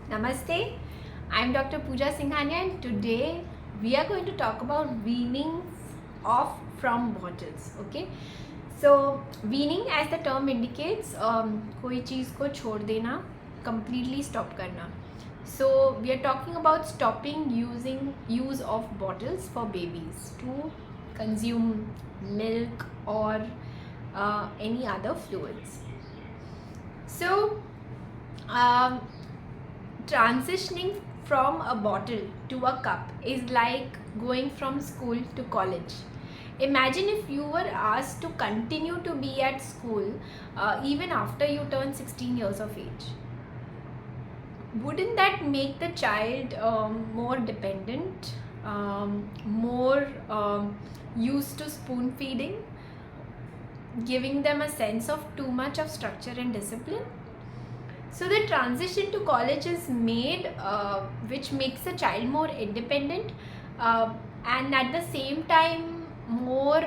Namaste, I'm Dr. Pooja Singhania and today we are going to talk about weaning off from bottles. Okay, so weaning as the term indicates कोई चीज़ को छोड़ देना, completely stop करना. So we are talking about stopping use of bottles for babies to consume milk or any other fluids. So um, transitioning from a bottle to a cup is like going from school to college. Imagine if you were asked to continue to be at school even after you turn 16 years of age. Wouldn't that make the child more dependent, more used to spoon feeding, giving them a sense of too much of structure and discipline? So the transition to college is made, which makes the child more independent and at the same time more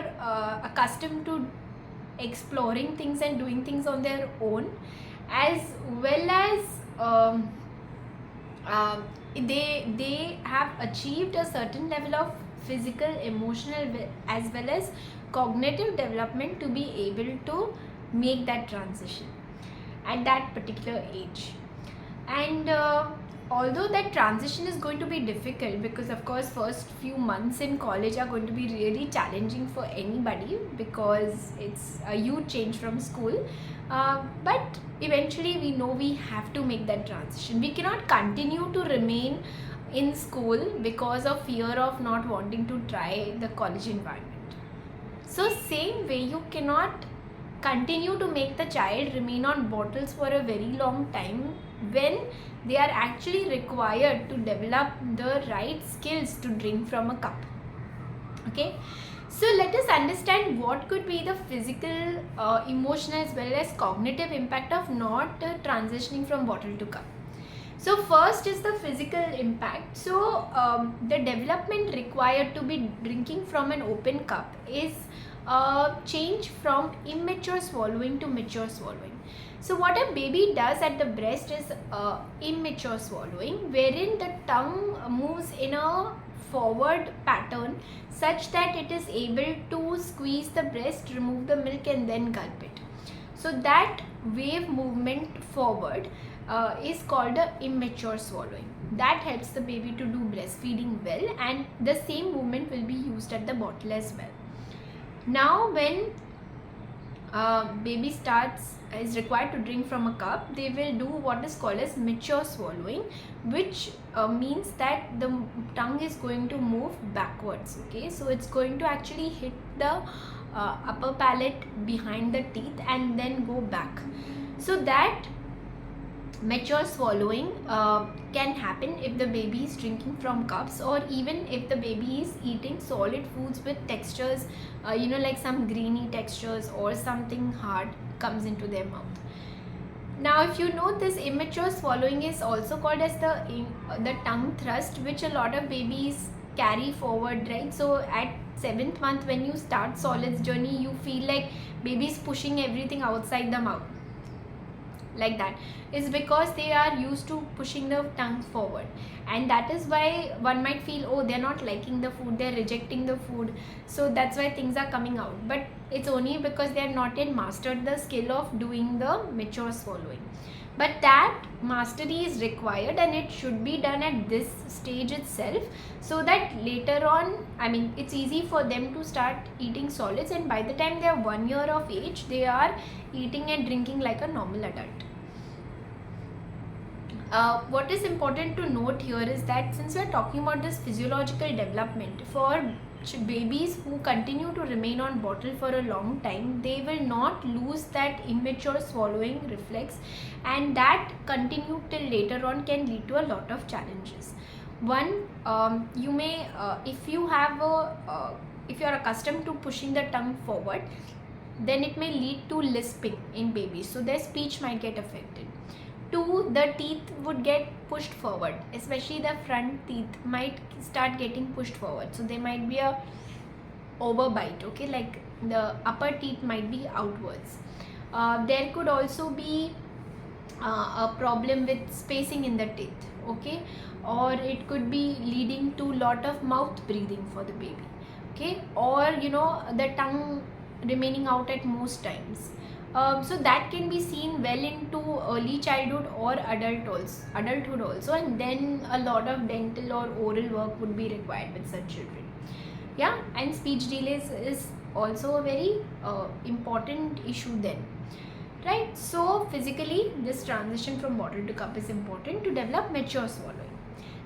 accustomed to exploring things and doing things on their own, as well as they have achieved a certain level of physical, emotional, as well as cognitive development to be able to make that transition at that particular age. And although that transition is going to be difficult, because of course first few months in college are going to be really challenging for anybody because it's a huge change from school, but eventually we know we have to make that transition. We cannot continue to remain in school because of fear of not wanting to try the college environment. So same way, you cannot continue to make the child remain on bottles for a very long time when they are actually required to develop the right skills to drink from a cup. Okay, so let us understand what could be the physical, emotional, as well as cognitive impact of not transitioning from bottle to cup. So first is the physical impact. So the development required to be drinking from an open cup is change from immature swallowing to mature swallowing. So what a baby does at the breast is immature swallowing, wherein the tongue moves in a forward pattern such that it is able to squeeze the breast, remove the milk and then gulp it. So that wave movement forward is called a immature swallowing. That helps the baby to do breastfeeding well, and the same movement will be used at the bottle as well. Now when baby is required to drink from a cup, they will do what is called as mature swallowing, which means that the tongue is going to move backwards. Okay, so it's going to actually hit the upper palate behind the teeth and then go back. So that mature swallowing can happen if the baby is drinking from cups, or even if the baby is eating solid foods with textures, like some greeny textures or something hard comes into their mouth. Now if you know, this immature swallowing is also called as the tongue thrust, which a lot of babies carry forward, right? So at 7th month, when you start solids journey, you feel like baby is pushing everything outside the mouth like that. Is because they are used to pushing the tongue forward, and that is why one might feel, oh, they're not liking the food, they're rejecting the food, so that's why things are coming out. But it's only because they are not yet mastered the skill of doing the mature swallowing. But that mastery is required, and it should be done at this stage itself, so that later on, it's easy for them to start eating solids, and by the time they are 1 year of age, they are eating and drinking like a normal adult. What is important to note here is that since we are talking about this physiological development, for babies who continue to remain on bottle for a long time, they will not lose that immature swallowing reflex, and that continued till later on can lead to a lot of challenges. One, you may if you are accustomed to pushing the tongue forward, then it may lead to lisping in babies, so their speech might get affected. Two, the teeth would get pushed forward, especially the front teeth might start getting pushed forward, so there might be a overbite. Okay, like the upper teeth might be outwards. There could also be a problem with spacing in the teeth, okay, or it could be leading to lot of mouth breathing for the baby, okay, or the tongue remaining out at most times. So that can be seen well into early childhood or adulthood also, and then a lot of dental or oral work would be required with such children. Yeah, and speech delays is also a very important issue then, right? So physically this transition from bottle to cup is important to develop mature swallowing.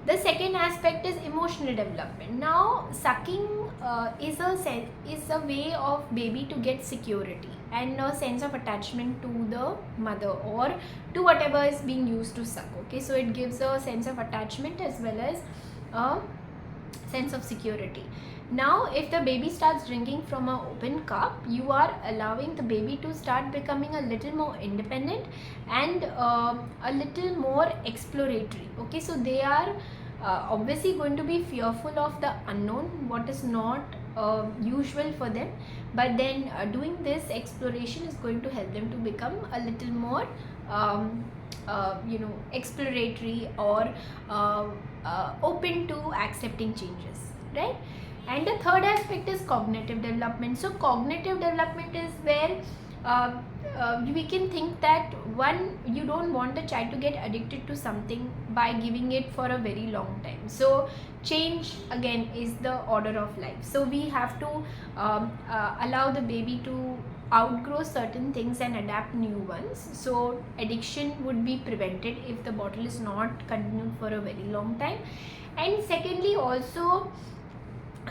The second aspect is emotional development. Now sucking is a way of baby to get security and a sense of attachment to the mother or to whatever is being used to suck, okay. So it gives a sense of attachment as well as a sense of security. Now if the baby starts drinking from an open cup, you are allowing the baby to start becoming a little more independent and a little more exploratory, okay. So they are obviously going to be fearful of the unknown, what is not usual for them, but then doing this exploration is going to help them to become a little more exploratory or open to accepting changes, right? And the third aspect is cognitive development. So cognitive development is where we can think that one, you don't want the child to get addicted to something by giving it for a very long time. So change again is the order of life. So we have to allow the baby to outgrow certain things and adapt new ones. So addiction would be prevented if the bottle is not continued for a very long time. And secondly also,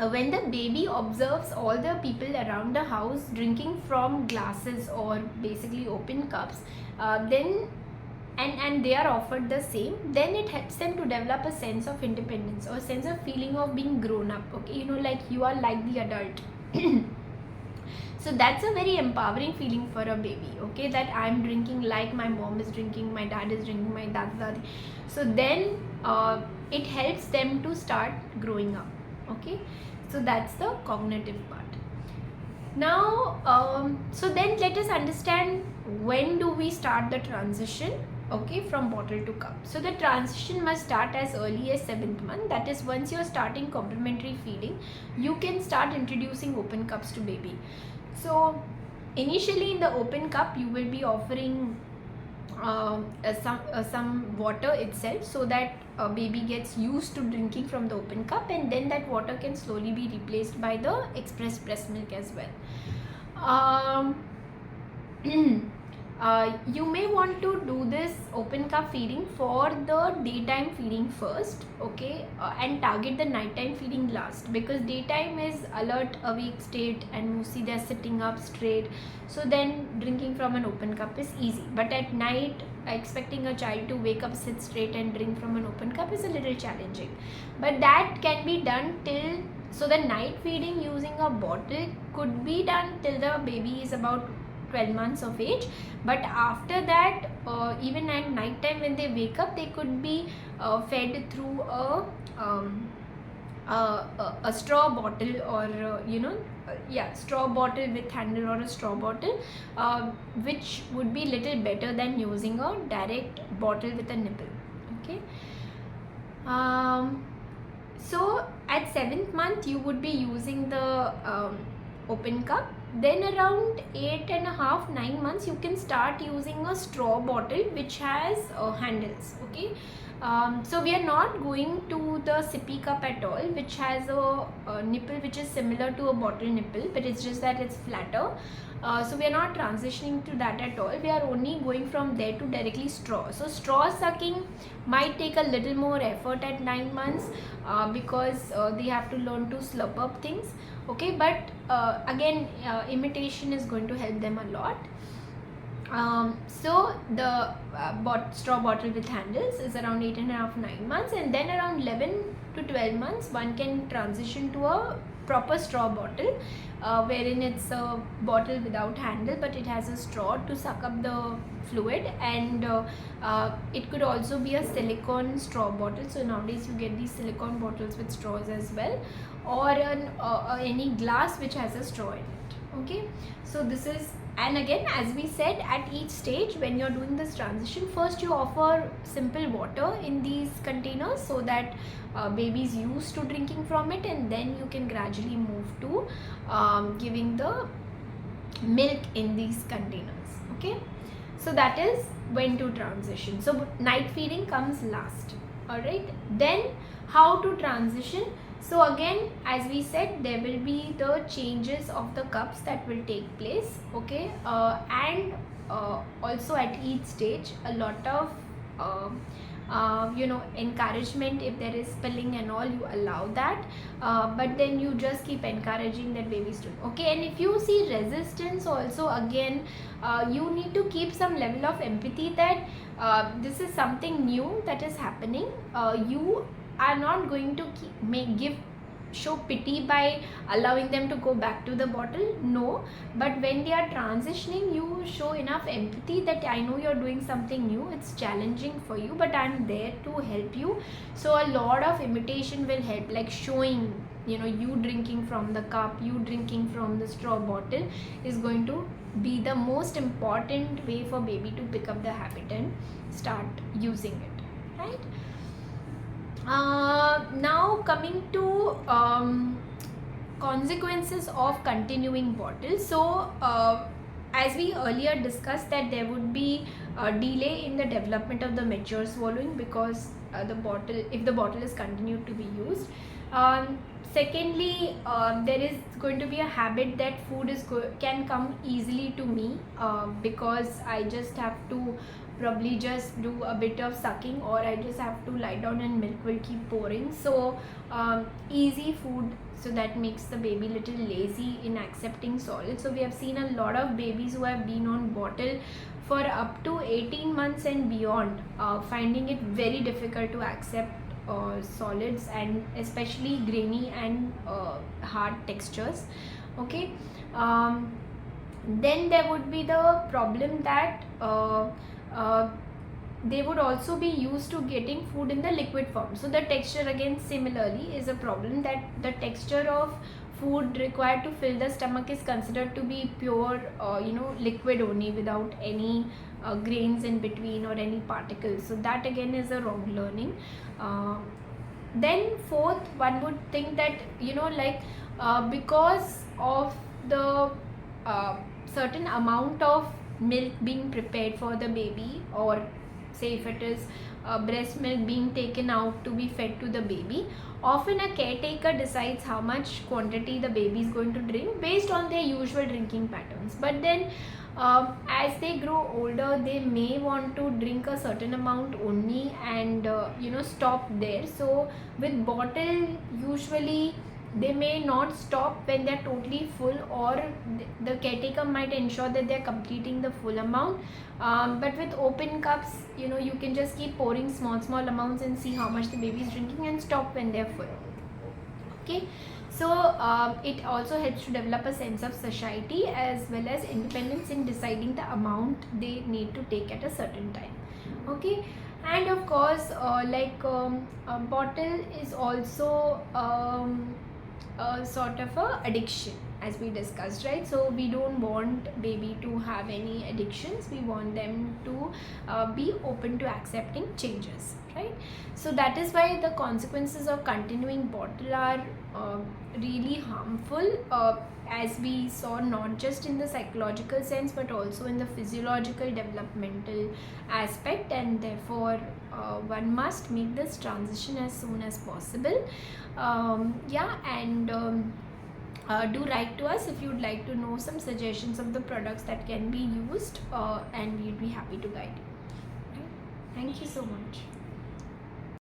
when the baby observes all the people around the house drinking from glasses or basically open cups, then and they are offered the same, then it helps them to develop a sense of independence or sense of feeling of being grown up, okay, like you are like the adult. So that's a very empowering feeling for a baby, okay, that I'm drinking like my mom is drinking, my dad is drinking, my dad. So then it helps them to start growing up, okay. So that's the cognitive part. Now so then let us understand when do we start the transition, okay, from bottle to cup. So the transition must start as early as 7th month. That is, once you're starting complementary feeding, you can start introducing open cups to baby. So initially in the open cup you will be offering some water itself, so that baby gets used to drinking from the open cup, and then that water can slowly be replaced by the express breast milk as well. You may want to do this open cup feeding for the daytime feeding first, okay, and target the nighttime feeding last, because daytime is alert, awake state, and mostly they're sitting up straight, so then drinking from an open cup is easy. But at night, expecting a child to wake up, sit straight and drink from an open cup is a little challenging, but that can be done till, so the night feeding using a bottle could be done till the baby is about 12 months of age. But after that, even at night time when they wake up, they could be fed through a straw bottle, or straw bottle with handle, or a straw bottle, which would be little better than using a direct bottle with a nipple, okay. So at 7th month you would be using the open cup. Then around 8.5 9 months you can start using a straw bottle which has handles, okay. So we are not going to the sippy cup at all, which has a nipple which is similar to a bottle nipple, but it's just that it's flatter. So we are not transitioning to that at all. We are only going from there to directly straw. So straw sucking might take a little more effort at 9 months because they have to learn to slurp up things, okay. But again, imitation is going to help them a lot. So the straw bottle with handles is around 8.5 9 months, and then around 11 to 12 months one can transition to a proper straw bottle, wherein it's a bottle without handle but it has a straw to suck up the fluid, and it could also be a silicone straw bottle. So nowadays you get these silicone bottles with straws as well, or any glass which has a straw in it, okay. So this is And again, as we said, at each stage when you're doing this transition, first you offer simple water in these containers so that baby is used to drinking from it, and then you can gradually move to giving the milk in these containers. Okay, so that is when to transition. So night feeding comes last. All right, then how to transition? So again, as we said, there will be the changes of the cups that will take place. Okay, and also at each stage a lot of encouragement. If there is spilling and all, you allow that, but then you just keep encouraging that babies to. Okay, and if you see resistance also, again you need to keep some level of empathy that this is something new that is happening. You are not going to show pity by allowing them to go back to the bottle, no, but when they are transitioning, you show enough empathy that I know you're doing something new, it's challenging for you, but I'm there to help you. So a lot of imitation will help, like showing, you drinking from the cup, you drinking from the straw bottle is going to be the most important way for baby to pick up the habit and start using it, right? Now coming to consequences of continuing bottle. So as we earlier discussed, that there would be a delay in the development of the mature swallowing because if the bottle is continued to be used. Secondly, there is going to be a habit that food can come easily to me because I just have to probably just do a bit of sucking, or I just have to lie down and milk will keep pouring. So easy food, so that makes the baby little lazy in accepting solids. So we have seen a lot of babies who have been on bottle for up to 18 months and beyond, finding it very difficult to accept solids, and especially grainy and hard textures. Okay, then there would be the problem that they would also be used to getting food in the liquid form. So the texture again similarly is a problem, that the texture of food required to fill the stomach is considered to be pure liquid only, without any grains in between or any particles. So that again is a wrong learning. Then fourth, one would think that because of the certain amount of milk being prepared for the baby, or say if it is breast milk being taken out to be fed to the baby, often a caretaker decides how much quantity the baby is going to drink based on their usual drinking patterns. But then as they grow older, they may want to drink a certain amount only and stop there. So with bottle, usually they may not stop when they're totally full, or the caretaker might ensure that they're completing the full amount. But with open cups, you can just keep pouring small amounts and see how much the baby is drinking and stop when they're full. Okay, so it also helps to develop a sense of satiety as well as independence in deciding the amount they need to take at a certain time. Okay, and of course a bottle is also sort of a addiction, as we discussed, right? So we don't want baby to have any addictions, we want them to be open to accepting changes, right? So that is why the consequences of continuing bottle are really harmful, as we saw, not just in the psychological sense but also in the physiological developmental aspect, and therefore one must make this transition as soon as possible. Do write to us if you'd like to know some suggestions of the products that can be used, and we'd be happy to guide you. Right? Thank you so much.